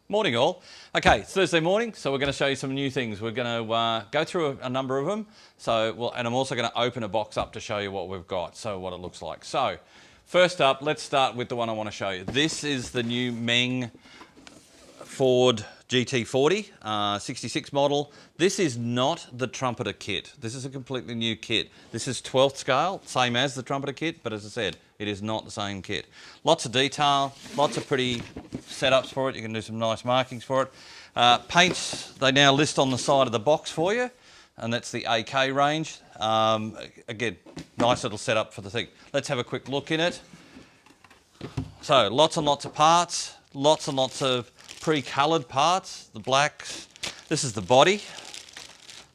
Morning all. Okay, it's Thursday morning, so we're going to show you some new things. We're going to go through a number of them. And I'm also going to open a box up to show you what we've got, so what it looks like. So, first up, let's start with the one I want to show you. This is the new Meng Ford GT40, 66 model. This is not the Trumpeter kit. This is a completely new kit. This is 12th scale, same as the Trumpeter kit, but as I said, it is not the same kit. Lots of detail, lots of pretty setups for it. You can do some nice markings for it. Paints, they now list on the side of the box for you, and that's the AK range. Again, nice little setup for the thing. Let's have a quick look in it. So, lots and lots of parts, lots and lots of pre-coloured parts, the blacks. This is the body,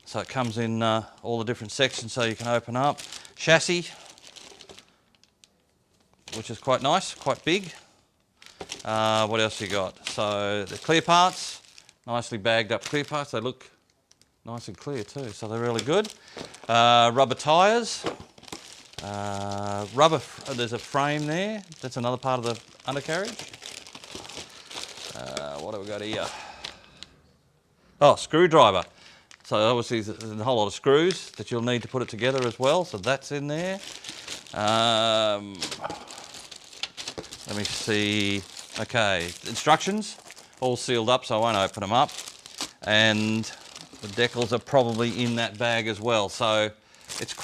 so it comes in all the different sections so you can open up. Chassis, which is quite nice, quite big. What else you got? So the clear parts, nicely bagged up clear parts. They look nice and clear too, so they're really good. Rubber tyres, there's a frame there. That's another part of the undercarriage. What have we got here? Oh, screwdriver. So obviously there's a whole lot of screws that you'll need to put it together as well, so that's in there. Let me see. Okay, instructions, all sealed up, so I won't open them up. And the decals are probably in that bag as well. So it's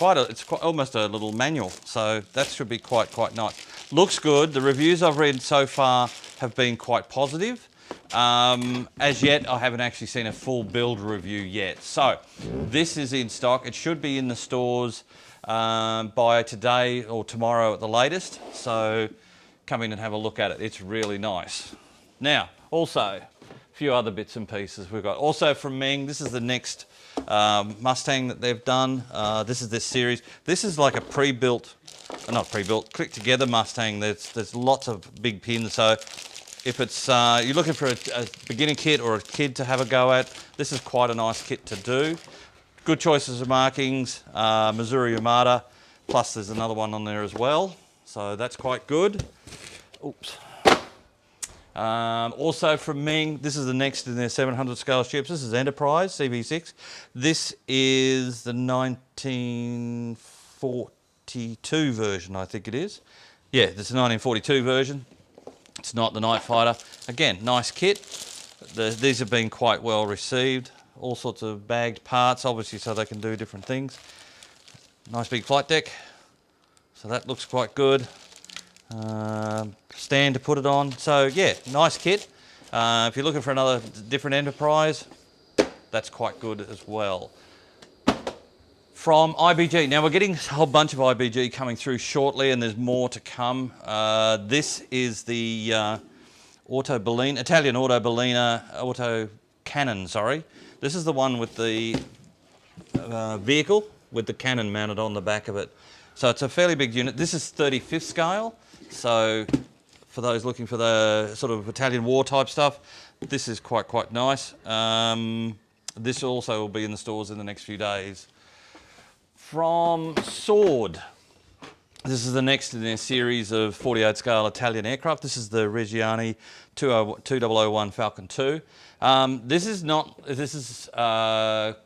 almost a little manual. So that should be quite nice. Looks good. The reviews I've read so far have been quite positive. As yet, I haven't actually seen a full build review yet. So this is in stock. It should be in the stores by today or tomorrow at the latest. So come in and have a look at it. It's really nice. Now, also, a few other bits and pieces we've got. Also from Meng, this is the next Mustang that they've done. This is this series. This is like a not pre-built, click-together Mustang. There's lots of big pins. So if it's you're looking for a beginner kit or a kid to have a go at, this is quite a nice kit to do. Good choices of markings, Missouri Yamada, plus there's another one on there as well. So that's quite good. Oops. Also from Meng, this is the next in their 700 scale ships. This is Enterprise CV6. This is the 1942 version, I think it is. Yeah, this is the 1942 version. It's not the Night Fighter. Again, nice kit. These have been quite well received. All sorts of bagged parts, obviously, so they can do different things. Nice big flight deck. So that looks quite good. Stand to put it on. So yeah, nice kit. If you're looking for another different Enterprise, that's quite good as well. From IBG, now we're getting a whole bunch of IBG coming through shortly, and there's more to come. This is the Italian Auto Cannon, sorry. This is the one with the vehicle with the cannon mounted on the back of it. So it's a fairly big unit. This is 35th scale. So for those looking for the sort of Italian war type stuff, this is quite nice. This also will be in the stores in the next few days. From Sword, this is the next in their series of 48 scale Italian aircraft. This is the Reggiani 2001 Falcon 2. This is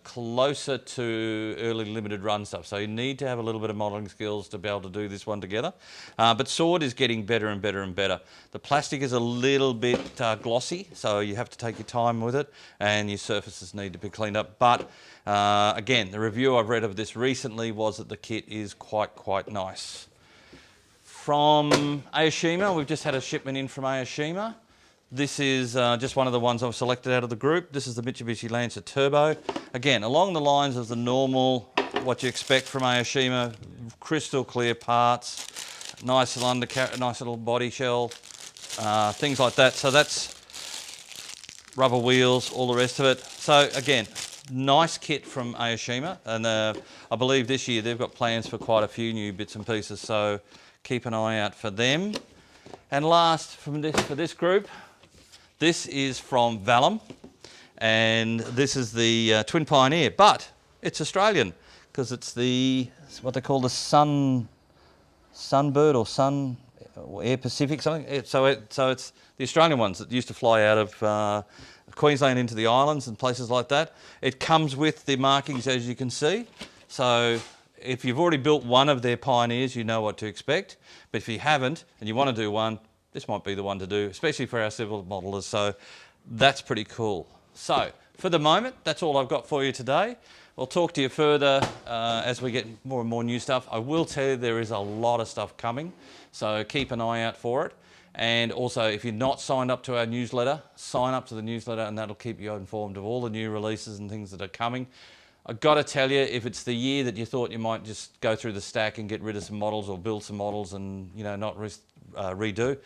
closer to early limited run stuff, so you need to have a little bit of modelling skills to be able to do this one together. But Sword is getting better and better and better. The plastic is a little bit glossy, so you have to take your time with it, and your surfaces need to be cleaned up. But again, the review I've read of this recently was that the kit is quite nice. From Aoshima, we've just had a shipment in from Aoshima. This is just one of the ones I've selected out of the group. This is the Mitsubishi Lancer Turbo. Again, along the lines of the normal, what you expect from Aoshima, crystal clear parts, nice little body shell, things like that. So that's rubber wheels, all the rest of it. So again, nice kit from Aoshima, and I believe this year they've got plans for quite a few new bits and pieces, so keep an eye out for them. And last for this group, this is from Vallum, and this is the Twin Pioneer, but it's Australian because it's what they call the Sunbird or Sun Air Pacific something. So it's the Australian ones that used to fly out of Queensland into the islands and places like that. It comes with the markings, as you can see. So if you've already built one of their Pioneers, you know what to expect. But if you haven't and you want to do one, this might be the one to do, especially for our civil modelers. So that's pretty cool. So for the moment, that's all I've got for you today. I'll talk to you further as we get more and more new stuff. I will tell you there is a lot of stuff coming, so keep an eye out for it. And also, if you're not signed up to our newsletter, sign up to the newsletter and that'll keep you informed of all the new releases and things that are coming. I've got to tell you, if it's the year that you thought you might just go through the stack and get rid of some models or build some models and not redo,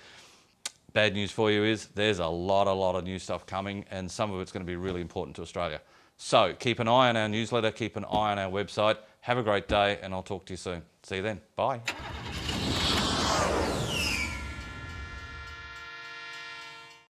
bad news for you is there's a lot of new stuff coming, and some of it's going to be really important to Australia. So keep an eye on our newsletter, keep an eye on our website. Have a great day, and I'll talk to you soon. See you then. Bye.